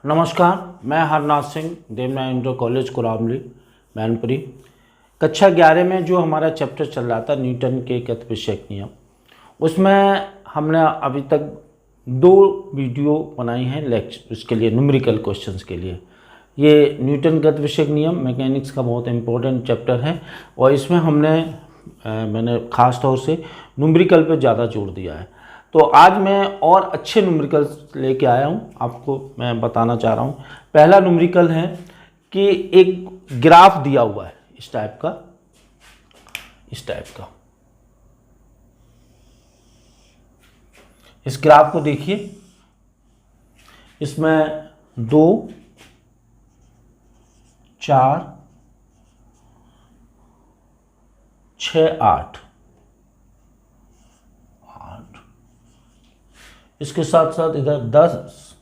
नमस्कार, मैं Harnath Singh, Devanagari inter college कुरामली Mainpuri. कक्षा 11 में जो हमारा चैप्टर चल रहा था न्यूटन के गतिविषयक नियम, उसमें हमने अभी तक 2 वीडियो बनाई हैं लेक्चर उसके लिए, न्यूमेरिकल क्वेश्चंस के लिए। ये न्यूटन गतिविषयक नियम मैकेनिक्स का बहुत इम्पोर्टेंट चैप्टर है और इसमें मैंने ख़ास तौर से न्यूमेरिकल पे ज़्यादा जोर दिया है। तो आज मैं और अच्छे न्यूमेरिकल्स लेके आया हूँ, आपको मैं बताना चाह रहा हूँ। पहला न्यूमेरिकल है कि एक ग्राफ दिया हुआ है इस टाइप का। इस ग्राफ को देखिए, इसमें 2, 4, 6, 8 इसके साथ साथ इधर 10,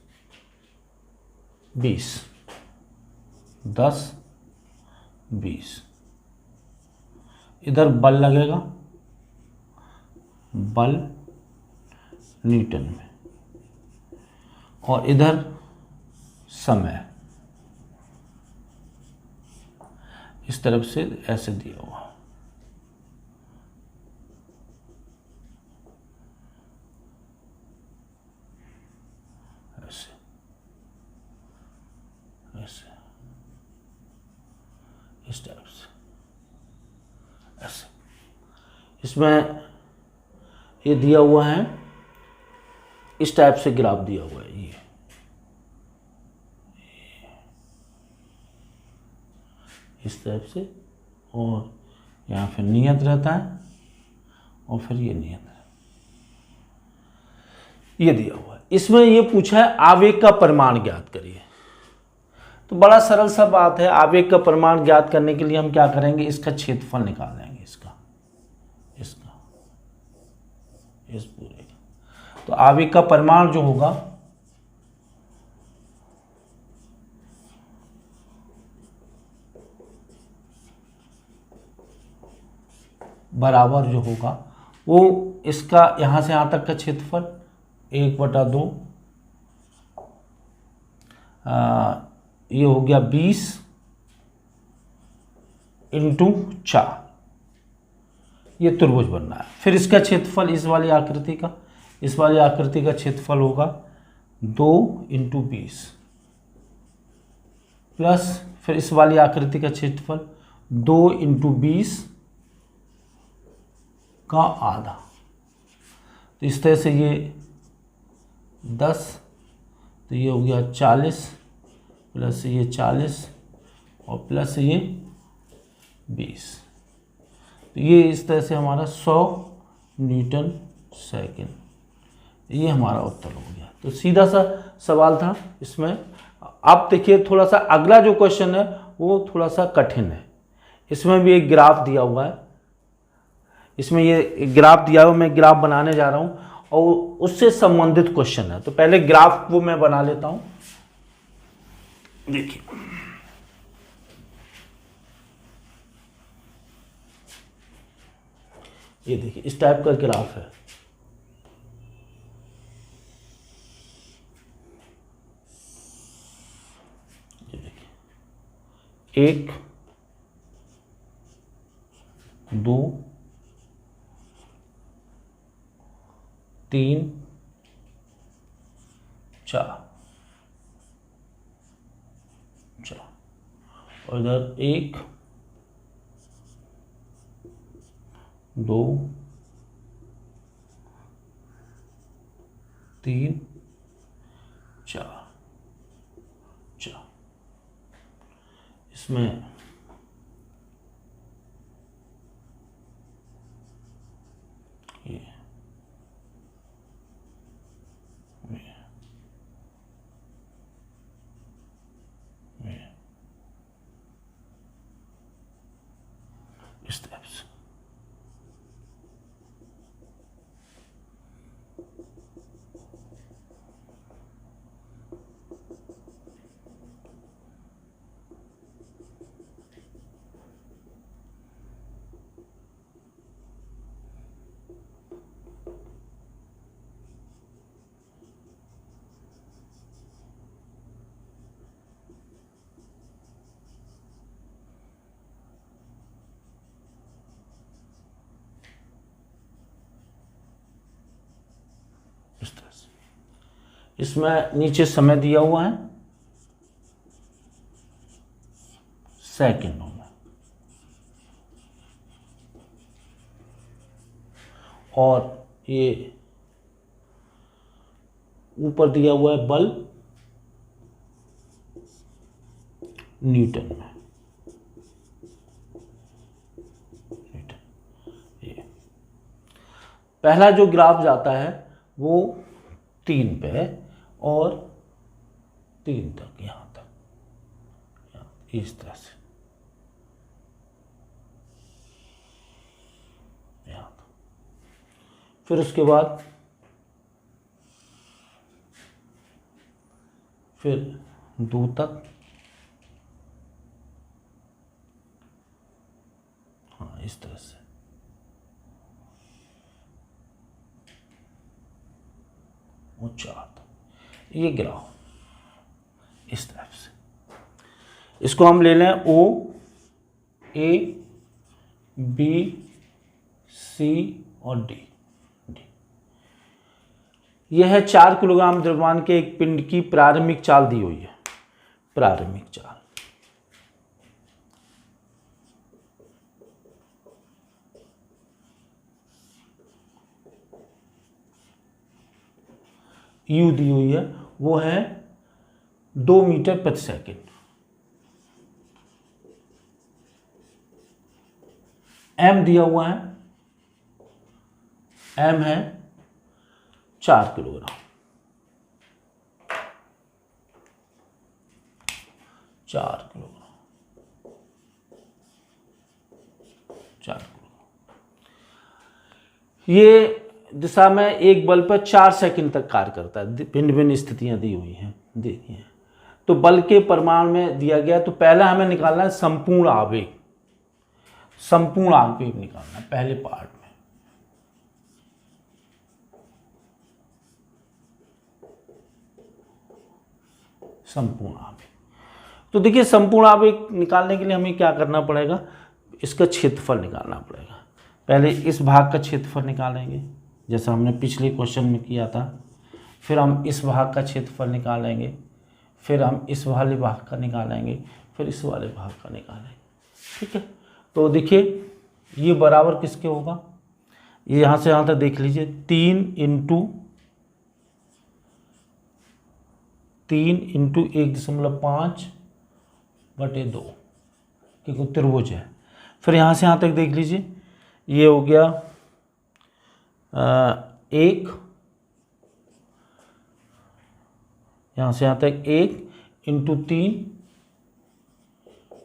20 इधर बल लगेगा, बल न्यूटन में, और इधर समय इस तरफ से ऐसे दिया हुआ। ऐसे इस टाइप से ऐसे इसमें ये दिया हुआ है, इस टाइप से ग्राफ दिया हुआ है ये इस टाइप से, और यहाँ फिर नियत रहता है और फिर ये नियत है, ये दिया हुआ है। इसमें ये पूछा है आवेग का परिमाण ज्ञात करिए। तो बड़ा सरल सा बात है, आवेग का परिमाण ज्ञात करने के लिए हम क्या करेंगे, इसका क्षेत्रफल निकाल लेंगे, इसका इस पूरे का। तो आवेग का परिमाण जो होगा बराबर जो होगा वो इसका यहां से यहां तक का क्षेत्रफल 1/2, ये हो गया 20 × 4, ये त्रिभुज बन रहा है। फिर इसका क्षेत्रफल इस वाली आकृति का क्षेत्रफल होगा 2 × 20 प्लस फिर इस वाली आकृति का क्षेत्रफल 2 × 20 का आधा। तो इस तरह से ये 10, तो ये हो गया 40 प्लस ये 40 और प्लस ये 20। तो ये इस तरह से हमारा 100 न्यूटन सेकेंड, ये हमारा उत्तर हो गया। तो सीधा सा सवाल था इसमें। अब देखिए थोड़ा सा अगला जो क्वेश्चन है वो थोड़ा सा कठिन है। इसमें भी एक ग्राफ दिया हुआ है, इसमें ये ग्राफ दिया हुआ, मैं ग्राफ बनाने जा रहा हूं और उससे संबंधित क्वेश्चन है। तो पहले ग्राफ को मैं बना लेता हूं। देखिए ये देखिए इस टाइप का ग्राफ है। ये देखिए 1, 2, 3, 4 और इधर 1, 2, 3, 4 इसमें ये इस टाइप से। इसमें नीचे समय दिया हुआ है सेकंडों में, और ये ऊपर दिया हुआ है बल न्यूटन में। ये पहला जो ग्राफ जाता है वो 3 पे है और 3 तक, यहाँ तक, इस तरह से यहाँ तक। फिर उसके बाद फिर 2 तक, हाँ इस तरह से, और 4 तक। ये ग्राफ इस तरफ से, इसको हम ले लें ओ, ए, बी, सी और डी। यह है 4 किलोग्राम द्रव्यमान के एक पिंड की प्रारंभिक चाल दी हुई है, प्रारंभिक चाल। यू दी हुई है, वो है 2 मीटर प्रति सेकंड। एम दिया हुआ है, एम है 4 किलोग्राम। 4 kilogram, 4 kilogram. ये दिशा में एक बल पर 4 सेकंड तक कार्य करता है। भिन्न भिन्न स्थितियां दी हुई हैं, देखी हैं। तो बल के परिमाण में दिया गया, तो पहला हमें निकालना है संपूर्ण आवेग, संपूर्ण आवेग निकालना है पहले पार्ट में। संपूर्ण आवेग, तो देखिए संपूर्ण आवेग निकालने के लिए हमें क्या करना पड़ेगा, इसका क्षेत्रफल निकालना पड़ेगा। पहले इस भाग का क्षेत्रफल निकालेंगे जैसा हमने पिछले क्वेश्चन में किया था, फिर हम इस भाग का क्षेत्रफल निकालेंगे, फिर हम इस वाले भाग का निकालेंगे, फिर इस वाले भाग का निकालेंगे। ठीक है, तो देखिए ये बराबर किसके होगा, ये यहाँ से यहाँ तक देख लीजिए, 3 इंटू 1.5/2, क्योंकि त्रिभुज है। फिर यहाँ से यहाँ तक देख लीजिए, ये हो गया 1, यहाँ से यहाँ तक 1 इंटू 3,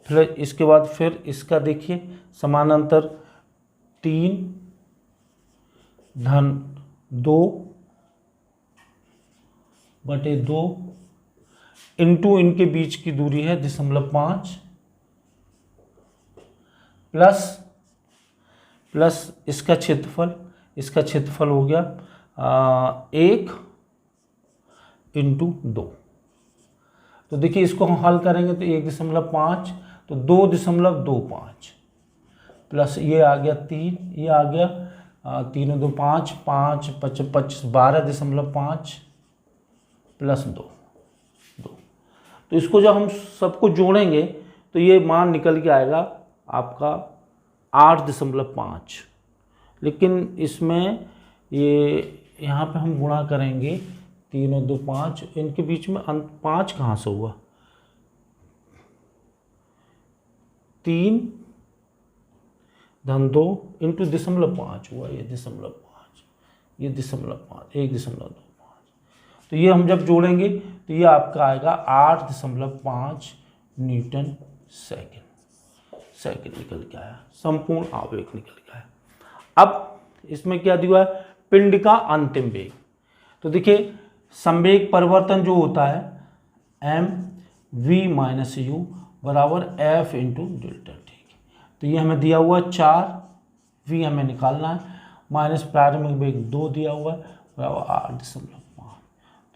फिर इसके बाद फिर इसका देखिए समानांतर 3 धन 2/2 इंटू इनके बीच की दूरी है 0.5 प्लस इसका क्षेत्रफल हो गया 1 इंटू 2। तो देखिए इसको हम हल करेंगे तो 1.5 तो 2.25 प्लस ये आ गया 3, ये आ गया 3 2 5 5 5 25 12.5 प्लस 2। तो इसको जब हम सबको जोड़ेंगे तो ये मान निकल के आएगा आपका 8.5, लेकिन इसमें ये यहाँ पे हम गुणा करेंगे 3 और 2 5, इनके बीच में 5 कहाँ से हुआ, 3 धन 2 इंटू 0.5 हुआ, ये 0.5, ये 0.5, 1.25। तो ये हम जब जोड़ेंगे तो ये आपका आएगा 8.5 न्यूटन सेकंड निकल के आया, संपूर्ण आवेग निकल के आया। अब इसमें क्या दिया है, पिंड का अंतिम वेग। तो देखिए संवेग परिवर्तन जो होता है एम वी माइनस यू बराबर एफ इंटू डेल्टा। ठीक है, तो ये हमें दिया हुआ है 4, वी हमें निकालना है, माइनस प्रारंभिक वेग 2 दिया हुआ है बराबर 8.5,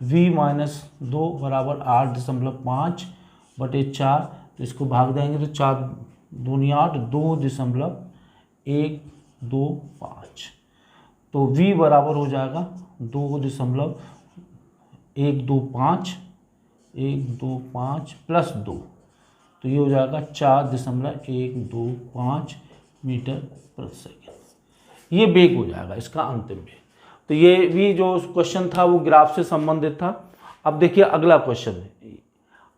तो वी माइनस 2 बराबर 8.5/4। तो इसको भाग देंगे तो 4 दूनी 8, 2.125। तो v बराबर हो जाएगा 2.125 1 2 5, 1 2 5 प्लस 2, तो ये हो जाएगा 4.125 मीटर प्रति सेकेंड। ये बेग हो जाएगा इसका अंतिम बेग। तो ये भी जो क्वेश्चन था वो ग्राफ से संबंधित था। अब देखिए अगला क्वेश्चन है।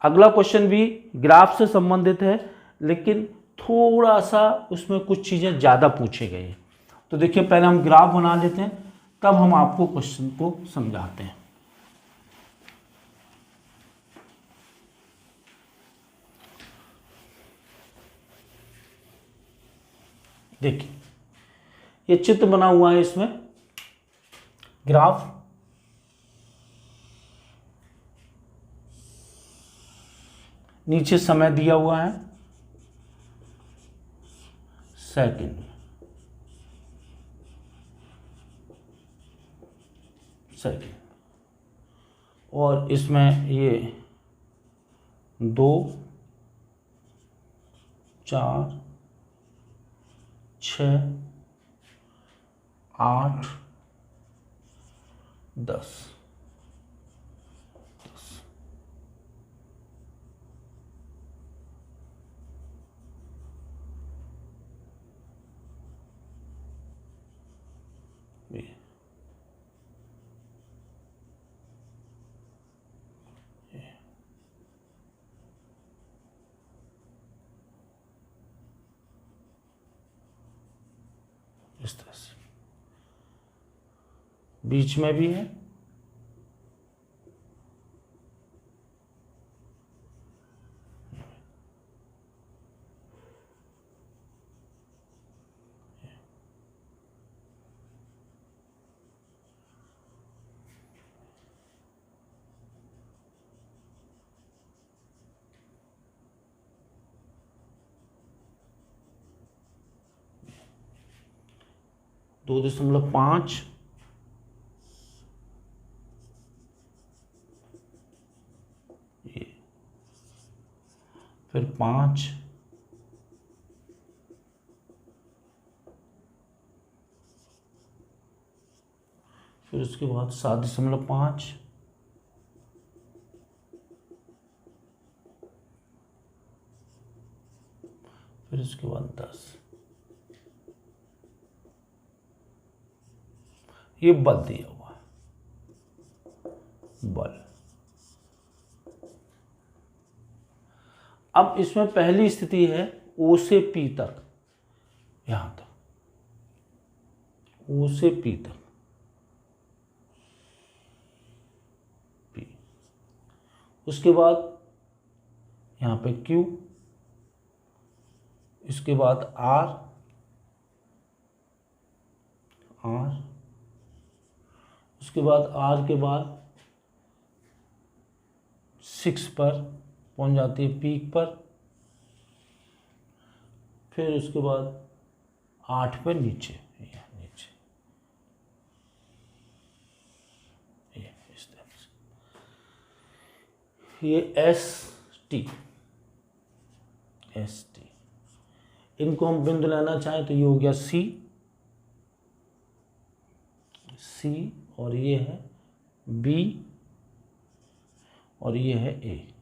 अगला क्वेश्चन भी ग्राफ से संबंधित है, लेकिन थोड़ा सा उसमें कुछ चीज़ें ज़्यादा पूछे गए हैं। तो देखिए पहले हम ग्राफ बना लेते हैं, तब हम आपको क्वेश्चन को समझाते हैं। देखिए ये चित्र बना हुआ है, इसमें ग्राफ नीचे समय दिया हुआ है सेकंड और इसमें ये 2 4 6 8 10 इस तरह से बीच में भी है, दो 2.5 ये, फिर 5 फिर उसके बाद 7.5 फिर उसके बाद 10। ये बल दिया हुआ है, बल। अब इसमें पहली स्थिति है O से P तक, यहां तक O से P तक P, उसके बाद यहां पे Q, इसके बाद R, उसके बाद R के बाद 6 पर पहुंच जाती है पीक पर, फिर उसके बाद 8 पर नीचे ये इस तरह से। ये एस टी, इनको हम बिंदु लेना चाहें तो ये हो गया सी, और ये है बी, और ये है ए।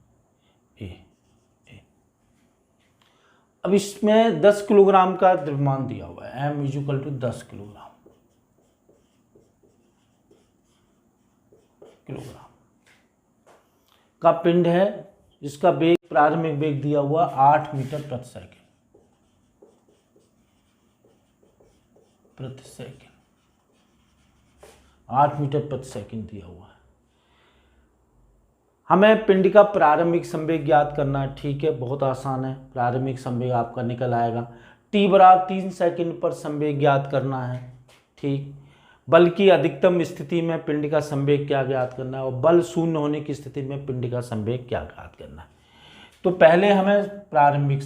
अब इसमें 10 किलोग्राम का द्रव्यमान दिया हुआ है, m = 10 किलोग्राम का पिंड है, जिसका वेग, प्रारंभिक वेग दिया हुआ 8 मीटर प्रति सेकंड, 8 मीटर प्रति सेकंड दिया हुआ है। हमें पिंड का प्रारंभिक संवेग ज्ञात करना है। ठीक है, बहुत आसान है, प्रारंभिक संवेग आपका निकल आएगा। t = 3 सेकंड पर संवेग ज्ञात करना है। ठीक, बल की अधिकतम स्थिति में पिंड का संवेग क्या ज्ञात करना है, और बल शून्य होने की स्थिति में पिंड का संवेग क्या ज्ञात करना है। तो पहले हमें प्रारंभिक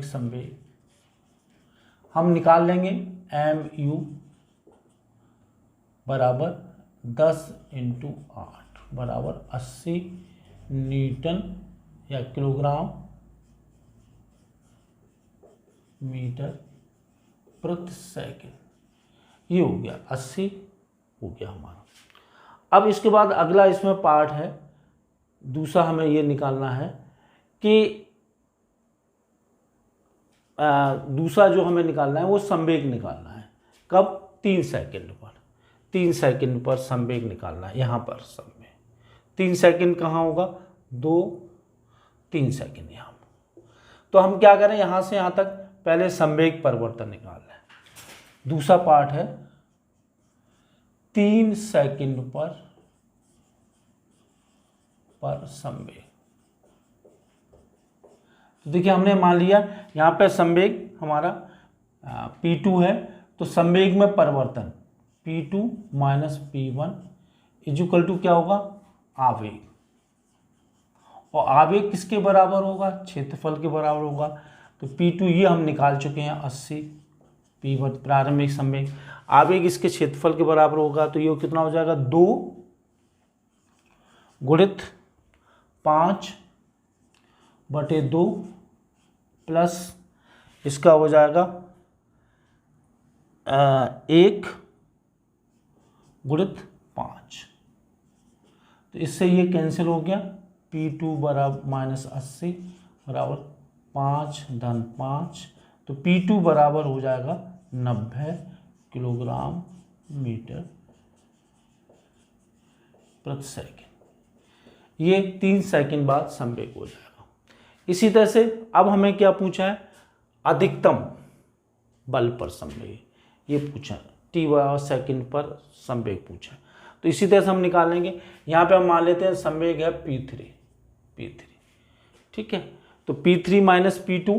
संवेग हम निकाल लेंगे। mu बराबर 10 × 8 बराबर 80 न्यूटन या किलोग्राम मीटर प्रति सेकंड। ये हो गया 80 हो गया हमारा। अब इसके बाद अगला इसमें पार्ट है, दूसरा हमें ये निकालना है कि दूसरा जो हमें निकालना है वो संवेग निकालना है। कब? 3 सेकंड पर। 3 सेकंड पर संवेग निकालना है। यहाँ पर संवेग 3 सेकंड कहाँ होगा? 2 3 सेकंड यहाँ। तो हम क्या करें, यहाँ से यहाँ तक पहले संवेग परिवर्तन निकालना है। दूसरा पार्ट है 3 सेकंड पर संवेग। तो देखिए हमने मान लिया यहाँ पे संवेग हमारा P2 है, तो संवेग में परिवर्तन P2 minus P1 equal to क्या होगा? आवेग। और आवेग किसके बराबर होगा? क्षेत्रफल के बराबर होगा। तो P2 ये हम निकाल चुके हैं 80, P1 प्रारंभिक संवेग, आवेग इसके क्षेत्रफल के बराबर होगा। तो ये कितना हो जाएगा? 2 गुणित 5/2 प्लस इसका हो जाएगा 1 गुणित 5। तो इससे ये कैंसिल हो गया। P2 बराबर माइनस 80 बराबर 5 धन 5। तो P2 बराबर हो जाएगा 90 किलोग्राम मीटर प्रति सेकंड। ये 3 सेकंड बाद संवेग हो जाएगा। इसी तरह से अब हमें क्या पूछा है? अधिकतम बल पर संवेग, ये पूछा है। t सेकंड पर संवेग पूछा है। तो इसी तरह से हम निकालेंगे। यहाँ पे हम मान लेते हैं संवेग है P3, ठीक है। तो P3 माइनस P2,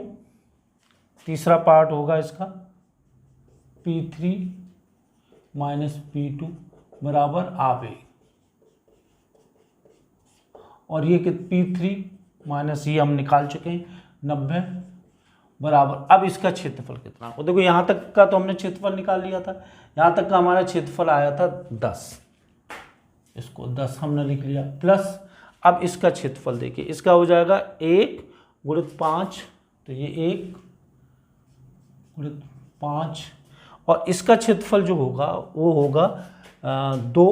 तीसरा पार्ट होगा इसका P3 माइनस P2 बराबर आवेग। और ये कि P3 माइनस ये हम निकाल चुके हैं 90 बराबर। अब इसका क्षेत्रफल कितना हो? देखो यहाँ तक का तो हमने क्षेत्रफल निकाल लिया था। यहाँ तक का हमारा क्षेत्रफल आया था 10, इसको 10 हमने लिख लिया, प्लस अब इसका क्षेत्रफल देखिए, इसका हो जाएगा 1 गुणित 5। तो ये 1 गुणित 5 और इसका क्षेत्रफल जो होगा वो होगा 2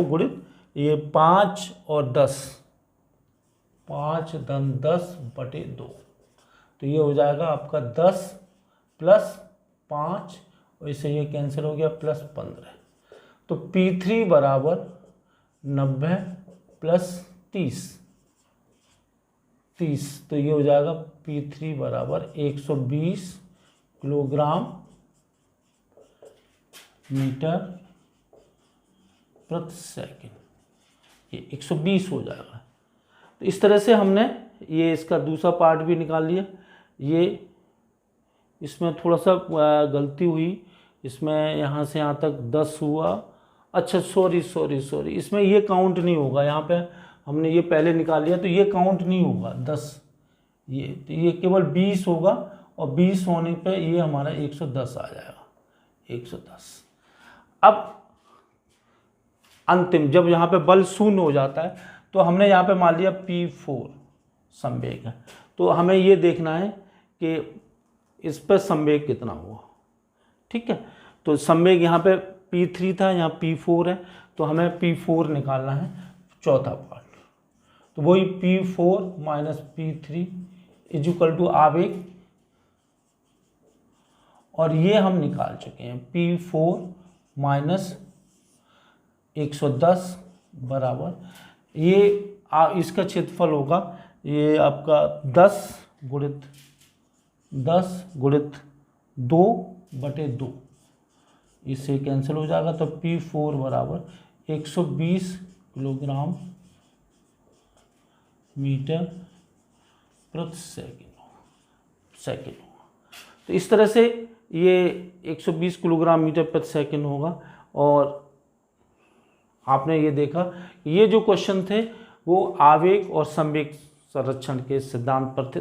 गुणित ये 5 और 10, 5 धन 10/2। तो ये हो जाएगा आपका 10 प्लस 5 और इससे ये कैंसिल हो गया प्लस 15। तो P3 बराबर 90 प्लस 30। तो ये हो जाएगा P3 बराबर 120 किलोग्राम मीटर प्रति सेकंड। ये 120 हो जाएगा। तो इस तरह से हमने ये इसका दूसरा पार्ट भी निकाल लिया। ये इसमें थोड़ा सा गलती हुई, इसमें यहाँ से यहाँ तक 10 हुआ। अच्छा सॉरी, इसमें ये काउंट नहीं होगा। यहाँ पे हमने ये पहले निकाल लिया तो ये काउंट नहीं होगा 10, तो ये केवल 20 होगा। और 20 होने पे ये हमारा 110 आ जाएगा, 110। अब अंतिम जब यहाँ पे बल शून्य हो जाता है तो हमने यहाँ पे मान लिया P4 संवेग है। तो हमें ये देखना है कि इस पर संवेग कितना हुआ, ठीक है। तो संवेग यहाँ पे P3 था, यहाँ P4 है, तो हमें P4 निकालना है, चौथा पार्ट। तो वही P4 minus P3 equal to आवेग। और ये हम निकाल चुके हैं P4 माइनस 110 बराबर ये इसका क्षेत्रफल होगा ये आपका 10 गुणित 2/2। इससे कैंसिल हो जाएगा। तो P4 बराबर 120 किलोग्राम मीटर प्रति सेकंड। तो इस तरह से ये 120 किलोग्राम मीटर प्रति सेकंड होगा। और आपने ये देखा ये जो क्वेश्चन थे वो आवेग और संवेग संरक्षण के सिद्धांत पर थे,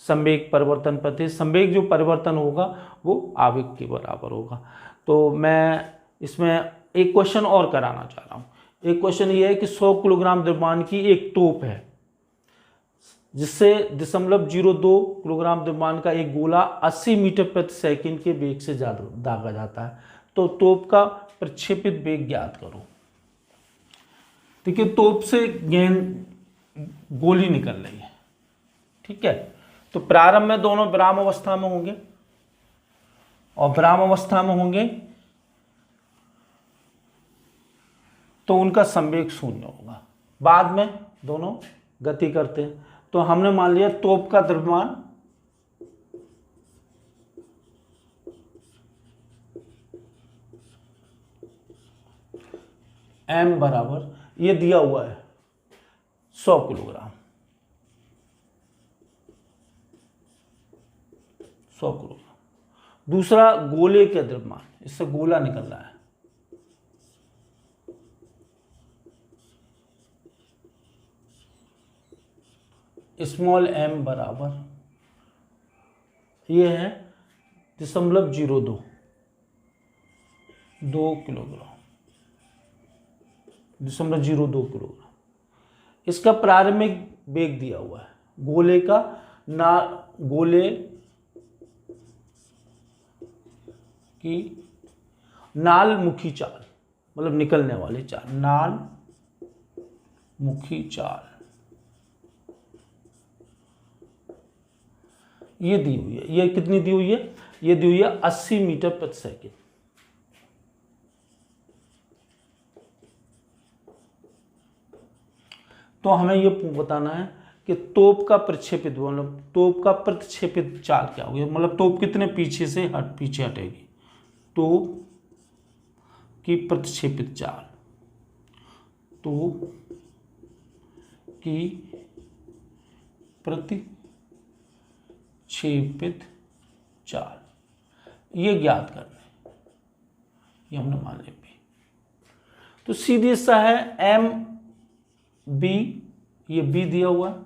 संवेग परिवर्तन पर थे। संवेग जो परिवर्तन होगा वो आवेग के बराबर होगा। तो मैं इसमें एक क्वेश्चन और कराना चाह रहा हूँ। एक क्वेश्चन ये है कि 100 किलोग्राम द्रव्यमान की एक तोप है, जिससे 0.02 किलोग्राम द्रव्यमान का एक गोला 80 मीटर प्रति सेकंड के वेग से ज्यादा दागा जाता है। तो तोप का प्रक्षेपित वेग ज्ञात करो। देखिए तोप से गेंद गोली निकल रही है, ठीक है। तो प्रारंभ में दोनों विराम अवस्था में होंगे और विराम अवस्था में होंगे तो उनका संवेग शून्य होगा। बाद में दोनों गति करते हैं। तो हमने मान लिया तोप का द्रव्यमान m बराबर, ये दिया हुआ है 100 किलोग्राम, 100 किलोग्राम। दूसरा गोले के द्रव्यमान, इससे गोला निकल रहा है, स्मॉल m बराबर ये है 0.02 किलोग्राम, 0.02 किलोग्राम। इसका प्रारंभिक वेग दिया हुआ है गोले का, गोले की नाल मुखी चाल, मतलब निकलने वाली चाल, नाल मुखी चाल ये दी हुई है। ये कितनी दी हुई है? ये दी हुई है 80 मीटर प्रति सेकंड। तो हमें ये बताना है कि तोप का प्रक्षेपित, मतलब तोप का प्रतिक्षेपित चाल क्या होगी, मतलब तोप कितने पीछे हटेगी। तोप की प्रतिक्षेपित चाल, तोप की प्रतिक्षेपित चाल, ये ज्ञात करना है, ये हमने मान लिया भी। तो सीधी सा है एम बी, ये बी दिया हुआ है,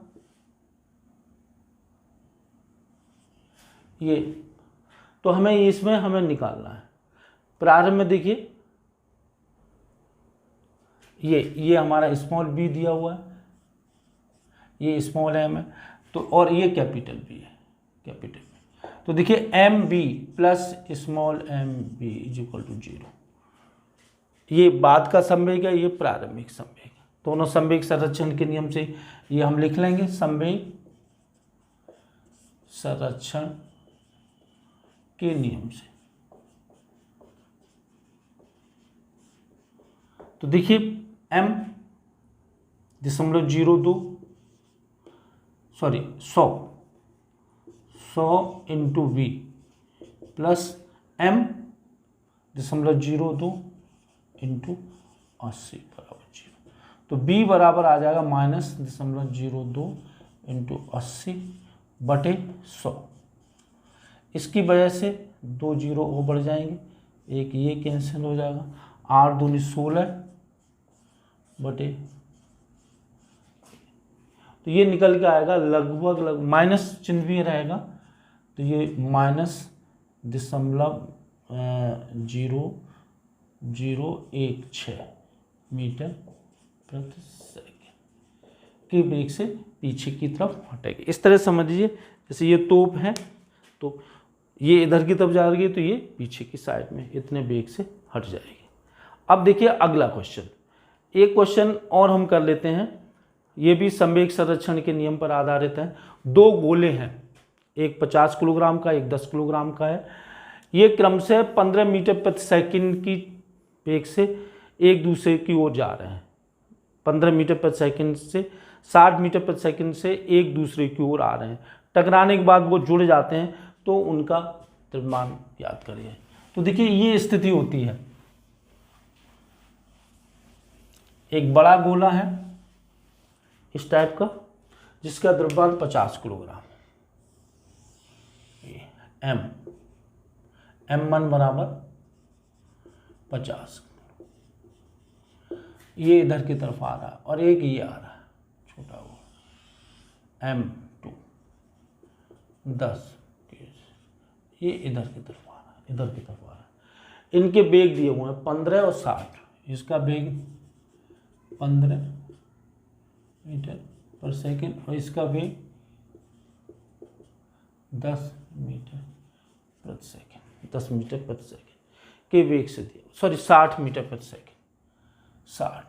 ये तो हमें इसमें हमें निकालना है। प्रारंभ में देखिए ये हमारा स्मॉल बी दिया हुआ है, ये स्मॉल एम है, तो और ये कैपिटल बी है, कैपिटल बी। तो देखिए m B plus small m b is equal to 0। ये बाद का संवेग है, ये प्रारंभिक संवेग है। दोनों संवेग संरक्षण के नियम से ये हम लिख लेंगे, संवेग संरक्षण के नियम से। तो देखिए m 100 into v plus m 0.02 into 80 बराबर 0। तो b बराबर आ जाएगा -0.02 इंटू 80 बटे 100। इसकी वजह से 2 0 वो बढ़ जाएंगे, एक ये कैंसिल हो जाएगा, 8 दूनी 16 बटे, तो ये निकल के आएगा लगभग माइनस चिन्ह भी रहेगा, तो ये -0.0016 मीटर प्रति सेकंड के वेग से पीछे की तरफ हटेगी। इस तरह समझ लीजिए, जैसे ये तोप है तो ये इधर की तरफ जा रही है, तो ये पीछे की साइड में इतने वेग से हट जाएगी। अब देखिए अगला क्वेश्चन, एक क्वेश्चन और हम कर लेते हैं, ये भी संवेग संरक्षण के नियम पर आधारित है। दो गोले हैं, एक 50 किलोग्राम का, एक 10 किलोग्राम का है। ये क्रमशः 15 मीटर प्रति सेकंड की वेग से एक दूसरे की ओर जा रहे हैं। 15 मीटर प्रति सेकंड से 60 मीटर प्रति सेकंड से एक दूसरे की ओर आ रहे हैं। टकराने के बाद वो जुड़ जाते हैं, तो उनका द्रव्यमान याद करिए। तो देखिए ये स्थिति होती है, एक बड़ा गोला है इस टाइप का, जिसका द्रव्यमान 50 किलोग्राम, m1 बराबर 50, ये इधर की तरफ आ रहा है और एक ये आ रहा है छोटा वो m2 10, ये इधर की तरफ आ रहा है, इधर की तरफ आ रहा है। इनके वेग दिए हुए हैं 15 और 60, इसका वेग 15 मीटर पर सेकंड और इसका वेग 10 मीटर प्रति सेकेंड, 10 मीटर प्रति सेकेंड के वेग से दिया, सॉरी 60 मीटर प्रति सेकेंड, 60।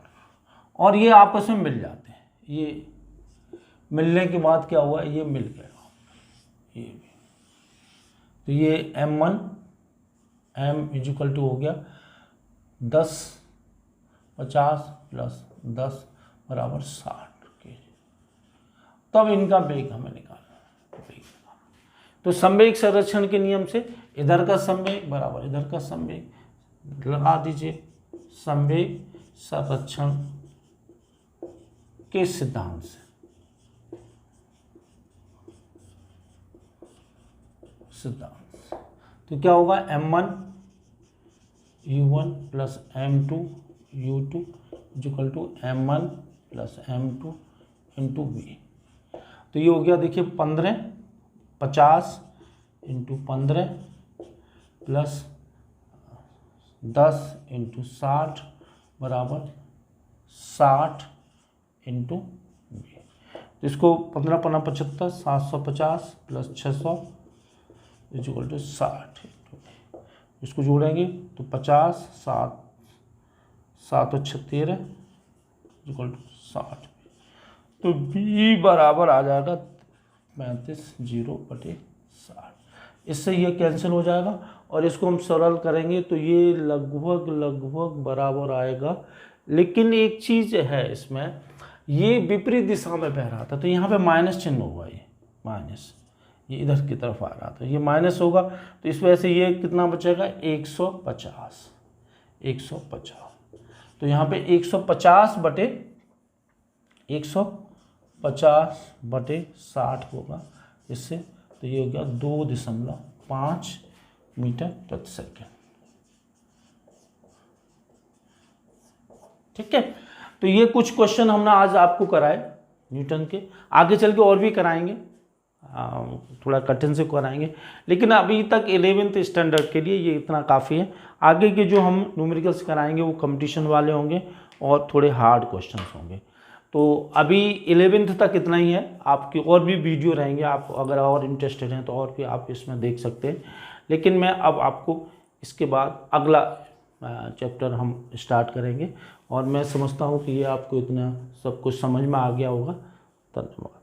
और ये आपस में मिल जाते हैं, ये मिलने के बाद क्या हुआ, ये मिल गया, ये भी। तो ये m1 m इजिकल टू हो गया 10 50 प्लस 10 बराबर 60 के। तब इनका वेग हमें निकालना, तो संवेग संरक्षण के नियम से इधर का संवेग बराबर इधर का संवेग लगा दीजिए, संवेग संरक्षण के सिद्धांत से, तो क्या होगा m1 u1 plus m2 u2 equal to m1 plus m2 into v. तो ये हो गया देखिए 50 इंटू 15 प्लस 10 इंटू 60 बराबर 60 इंटू वी। तो इसको 15 15 75 750 प्लस 600 इक्वल टू 60। इसको जोड़ेंगे तो 50 7 7 और 6 13 इक्वल टू 60। तो बी बराबर आ जाएगा 35/60। इससे ये कैंसिल हो जाएगा और इसको हम सरल करेंगे तो ये लगभग बराबर आएगा। लेकिन एक चीज़ है इसमें, ये विपरीत दिशा में बह रहा था तो यहाँ पे माइनस चिन्ह होगा, ये माइनस, ये इधर की तरफ आ रहा था, ये माइनस होगा। तो इस वजह से ये कितना बचेगा 150। तो यहाँ पे 150/60 होगा इससे। तो ये हो गया 2.5 मीटर प्रति सेकेंड। ठीक है, तो ये कुछ क्वेश्चन हमने आज आपको कराए न्यूटन के, आगे चल के और भी कराएंगे, थोड़ा कठिन से कराएंगे, लेकिन अभी तक 11th स्टैंडर्ड के लिए ये इतना काफ़ी है। आगे के जो हम न्यूमेरिकल्स कराएंगे वो कंपटीशन वाले होंगे और थोड़े हार्ड क्वेश्चंस होंगे। तो अभी 11th तक इतना ही है। आपके और भी वीडियो रहेंगे, आप अगर और इंटरेस्टेड हैं तो और भी आप इसमें देख सकते हैं। लेकिन मैं अब आपको इसके बाद अगला चैप्टर हम स्टार्ट करेंगे और मैं समझता हूँ कि ये आपको इतना सब कुछ समझ में आ गया होगा। धन्यवाद।